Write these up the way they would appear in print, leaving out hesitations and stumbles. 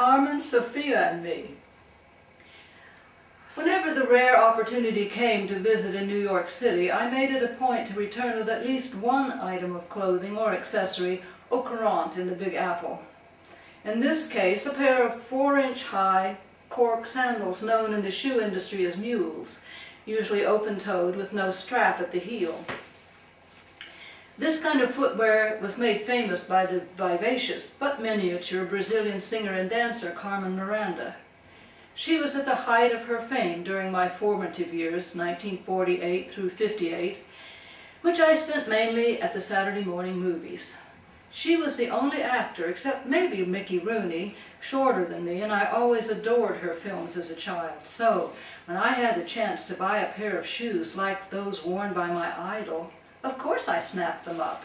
Carmen, Sophia, and me. Whenever the rare opportunity came to visit in New York City, I made it a point to return with at least one item of clothing or accessory au courant in the Big Apple. In this case, a pair of 4-inch high cork sandals known in the shoe industry as mules, usually open-toed with no strap at the heel. This kind of footwear was made famous by the vivacious but miniature Brazilian singer and dancer Carmen Miranda. She was at the height of her fame during my formative years, 1948 through 58, which I spent mainly at the Saturday morning movies. She was the only actor, except maybe Mickey Rooney, shorter than me, and I always adored her films as a child. So, when I had the chance to buy a pair of shoes like those worn by my idol, of course I snapped them up.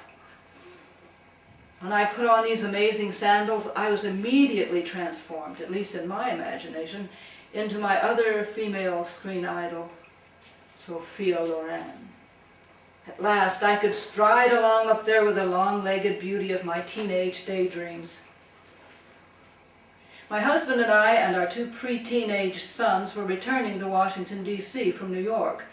When I put on these amazing sandals, I was immediately transformed, at least in my imagination, into my other female screen idol, Sophia Loren. At last, I could stride along up there with the long-legged beauty of my teenage daydreams. My husband and I and our 2 pre-teenage sons were returning to Washington, D.C. from New York,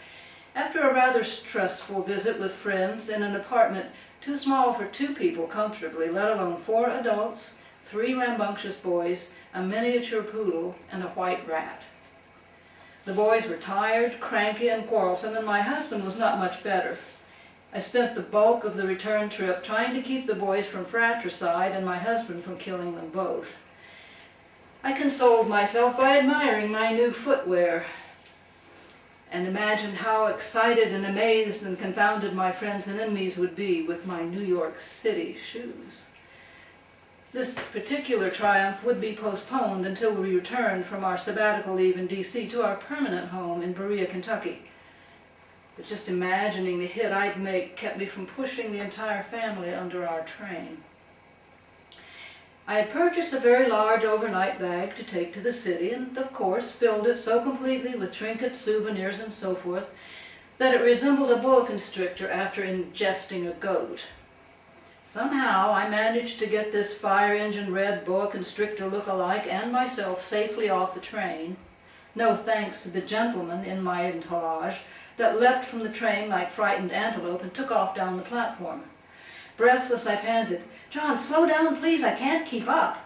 after a rather stressful visit with friends in an apartment too small for 2 people comfortably, let alone 4 adults, 3 rambunctious boys, a miniature poodle, and a white rat. The boys were tired, cranky, and quarrelsome, and my husband was not much better. I spent the bulk of the return trip trying to keep the boys from fratricide and my husband from killing them both. I consoled myself by admiring my new footwear, and imagined how excited and amazed and confounded my friends and enemies would be with my New York City shoes. This particular triumph would be postponed until we returned from our sabbatical leave in D.C. to our permanent home in Berea, Kentucky. But just imagining the hit I'd make kept me from pushing the entire family under our train. I had purchased a very large overnight bag to take to the city and, of course, filled it so completely with trinkets, souvenirs, and so forth that it resembled a boa constrictor after ingesting a goat. Somehow I managed to get this fire-engine red boa constrictor look-alike and myself safely off the train, no thanks to the gentleman in my entourage that leapt from the train like frightened antelope and took off down the platform. Breathless, I panted, "John, slow down, please, I can't keep up."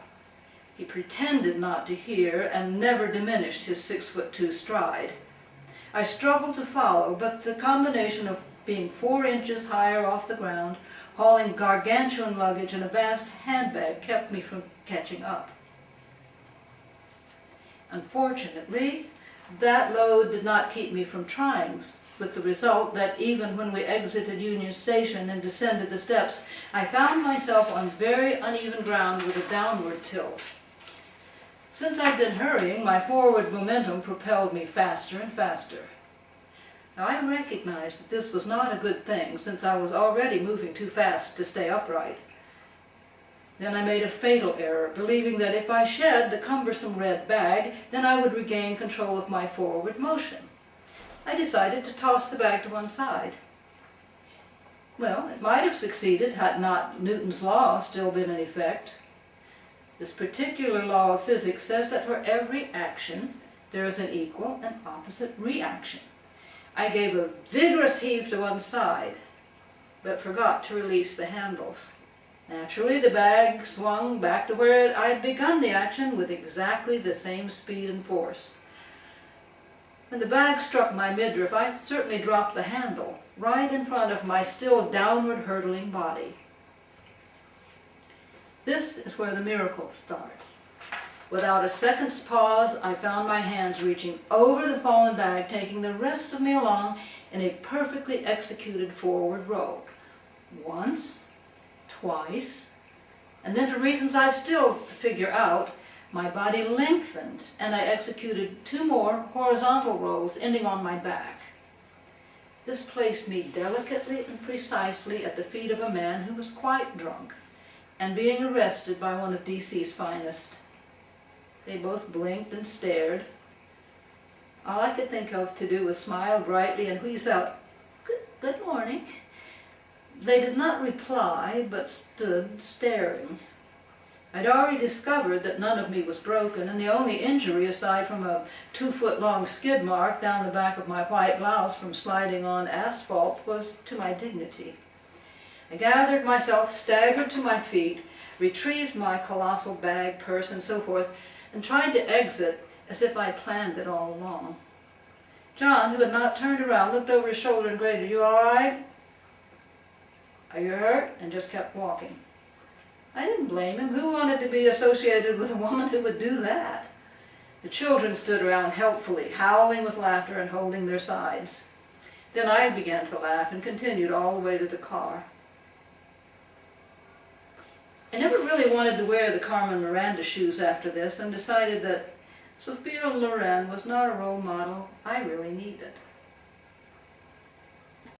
He pretended not to hear and never diminished his 6'2" stride. I struggled to follow, but the combination of being 4 inches higher off the ground, hauling gargantuan luggage and a vast handbag kept me from catching up. Unfortunately, that load did not keep me from trying, with the result that even when we exited Union Station and descended the steps, I found myself on very uneven ground with a downward tilt. Since I'd been hurrying, my forward momentum propelled me faster and faster. Now, I recognized that this was not a good thing, since I was already moving too fast to stay upright. Then I made a fatal error, believing that if I shed the cumbersome red bag, then I would regain control of my forward motion. I decided to toss the bag to one side. Well, it might have succeeded had not Newton's law still been in effect. This particular law of physics says that for every action, there is an equal and opposite reaction. I gave a vigorous heave to one side, but forgot to release the handles. Naturally, the bag swung back to where I had begun the action with exactly the same speed and force. When the bag struck my midriff, I certainly dropped the handle, right in front of my still downward hurtling body. This is where the miracle starts. Without a second's pause, I found my hands reaching over the fallen bag, taking the rest of me along in a perfectly executed forward roll. Once, twice, and then for reasons I've still to figure out, my body lengthened and I executed 2 more horizontal rolls ending on my back. This placed me delicately and precisely at the feet of a man who was quite drunk and being arrested by one of D.C.'s finest. They both blinked and stared. All I could think of to do was smile brightly and wheeze out, "Good morning." They did not reply, but stood staring. I'd already discovered that none of me was broken, and the only injury, aside from a 2-foot-long skid mark down the back of my white blouse from sliding on asphalt, was to my dignity. I gathered myself, staggered to my feet, retrieved my colossal bag, purse, and so forth, and tried to exit as if I'd planned it all along. John, who had not turned around, looked over his shoulder and grated, "You all right? Are you hurt?" and just kept walking. I didn't blame him. Who wanted to be associated with a woman who would do that? The children stood around helpfully, howling with laughter and holding their sides. Then I began to laugh and continued all the way to the car. I never really wanted to wear the Carmen Miranda shoes after this, and decided that Sophia Loren was not a role model I really needed.